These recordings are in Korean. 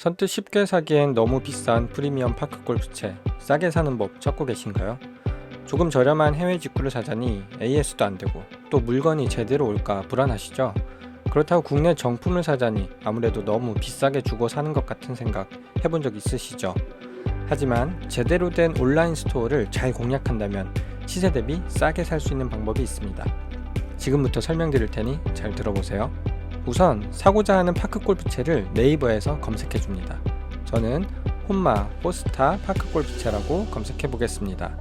선뜻 쉽게 사기엔 너무 비싼 프리미엄 파크 골프채 싸게 사는 법 찾고 계신가요? 조금 저렴한 해외 직구를 사자니 AS도 안되고 또 물건이 제대로 올까 불안하시죠? 그렇다고 국내 정품을 사자니 아무래도 너무 비싸게 주고 사는 것 같은 생각 해본 적 있으시죠? 하지만 제대로 된 온라인 스토어를 잘 공략한다면 시세 대비 싸게 살 수 있는 방법이 있습니다. 지금부터 설명드릴 테니 잘 들어보세요. 우선 사고자 하는 파크 골프채를 네이버에서 검색해 줍니다. 저는 혼마 포스타 파크 골프채라고 검색해 보겠습니다.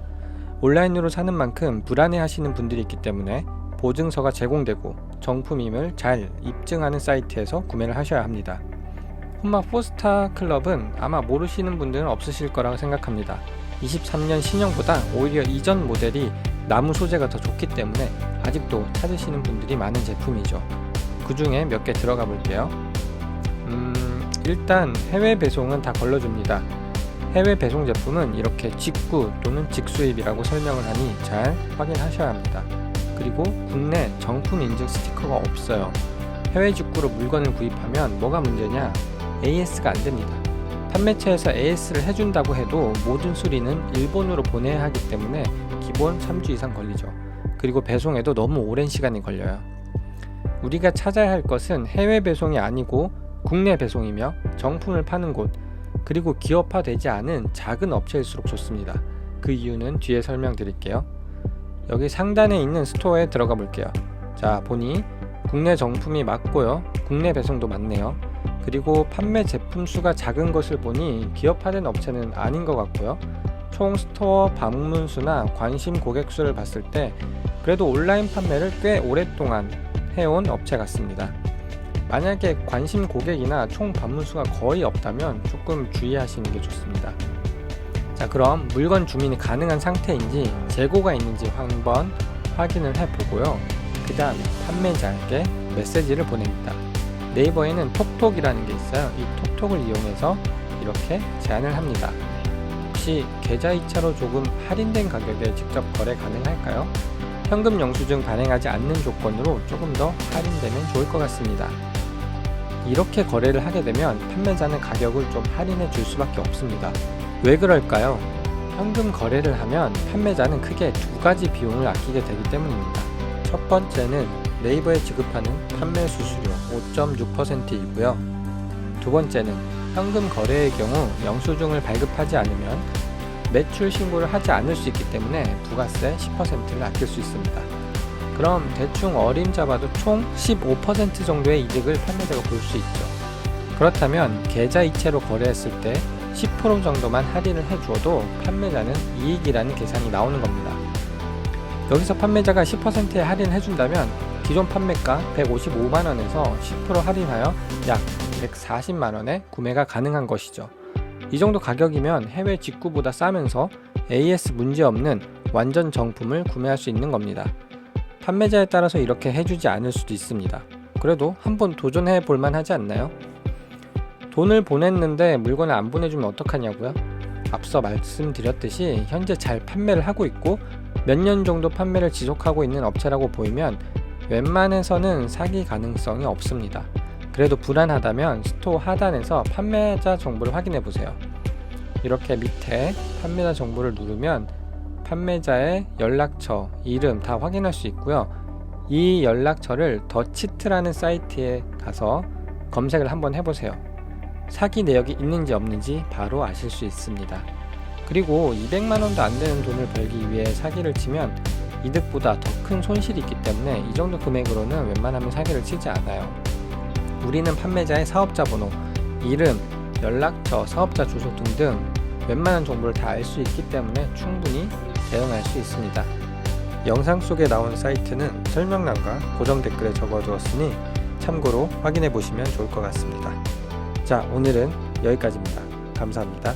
온라인으로 사는 만큼 불안해 하시는 분들이 있기 때문에 보증서가 제공되고 정품임을 잘 입증하는 사이트에서 구매를 하셔야 합니다. 혼마 포스타 클럽은 아마 모르시는 분들은 없으실 거라고 생각합니다. 23년 신형보다 오히려 이전 모델이 나무 소재가 더 좋기 때문에 아직도 찾으시는 분들이 많은 제품이죠. 그 중에 몇 개 들어가 볼게요. 일단 해외 배송은 다 걸러줍니다. 해외 배송 제품은 이렇게 직구 또는 직수입이라고 설명을 하니 잘 확인하셔야 합니다. 그리고 국내 정품 인증 스티커가 없어요. 해외 직구로 물건을 구입하면 뭐가 문제냐? AS가 안됩니다. 판매처에서 AS를 해준다고 해도 모든 수리는 일본으로 보내야 하기 때문에 기본 3주 이상 걸리죠. 그리고 배송에도 너무 오랜 시간이 걸려요. 우리가 찾아야 할 것은 해외 배송이 아니고 국내 배송이며 정품을 파는 곳, 그리고 기업화되지 않은 작은 업체일수록 좋습니다. 그 이유는 뒤에 설명드릴게요. 여기 상단에 있는 스토어에 들어가 볼게요. 자, 보니 국내 정품이 맞고요. 국내 배송도 맞네요. 그리고 판매 제품 수가 작은 것을 보니 기업화된 업체는 아닌 것 같고요. 총 스토어 방문 수나 관심 고객 수를 봤을 때 그래도 온라인 판매를 꽤 오랫동안 해온 업체 같습니다. 만약에 관심 고객이나 총 방문 수가 거의 없다면 조금 주의하시는 게 좋습니다. 자, 그럼 물건 주문이 가능한 상태인지 재고가 있는지 한번 확인을 해보고요. 그 다음에 판매자에게 메시지를 보냅니다. 네이버에는 톡톡이라는 게 있어요. 이 톡톡을 이용해서 이렇게 제안을 합니다. 혹시 계좌이체로 조금 할인된 가격에 직접 거래 가능할까요? 현금 영수증 발행하지 않는 조건으로 조금 더 할인되면 좋을 것 같습니다. 이렇게 거래를 하게 되면 판매자는 가격을 좀 할인해 줄 수밖에 없습니다. 왜 그럴까요? 현금 거래를 하면 판매자는 크게 두 가지 비용을 아끼게 되기 때문입니다. 첫 번째는 네이버에 지급하는 판매 수수료 5.6%이고요. 두 번째는 현금 거래의 경우 영수증을 발급하지 않으면 매출 신고를 하지 않을 수 있기 때문에 부가세 10%를 아낄 수 있습니다. 그럼 대충 어림잡아도 총 15% 정도의 이득을 판매자가 볼 수 있죠. 그렇다면 계좌이체로 거래했을 때 10% 정도만 할인을 해주어도 판매자는 이익이라는 계산이 나오는 겁니다. 여기서 판매자가 10%의 할인을 해준다면 기존 판매가 155만원에서 10% 할인하여 약 140만원에 구매가 가능한 것이죠. 이 정도 가격이면 해외 직구보다 싸면서 AS 문제없는 완전 정품을 구매할 수 있는 겁니다. 판매자에 따라서 이렇게 해주지 않을 수도 있습니다. 그래도 한번 도전해 볼만 하지 않나요? 돈을 보냈는데 물건을 안 보내주면 어떡하냐고요? 앞서 말씀드렸듯이 현재 잘 판매를 하고 있고 몇 년 정도 판매를 지속하고 있는 업체라고 보이면 웬만해서는 사기 가능성이 없습니다. 그래도 불안하다면 스토어 하단에서 판매자 정보를 확인해 보세요. 이렇게 밑에 판매자 정보를 누르면 판매자의 연락처, 이름 다 확인할 수 있고요. 이 연락처를 더치트라는 사이트에 가서 검색을 한번 해보세요. 사기 내역이 있는지 없는지 바로 아실 수 있습니다. 그리고 200만원도 안 되는 돈을 벌기 위해 사기를 치면 이득보다 더 큰 손실이 있기 때문에 이 정도 금액으로는 웬만하면 사기를 치지 않아요. 우리는 판매자의 사업자 번호, 이름, 연락처, 사업자 주소 등등 웬만한 정보를 다 알 수 있기 때문에 충분히 대응할 수 있습니다. 영상 속에 나온 사이트는 설명란과 고정 댓글에 적어두었으니 참고로 확인해 보시면 좋을 것 같습니다. 자, 오늘은 여기까지입니다. 감사합니다.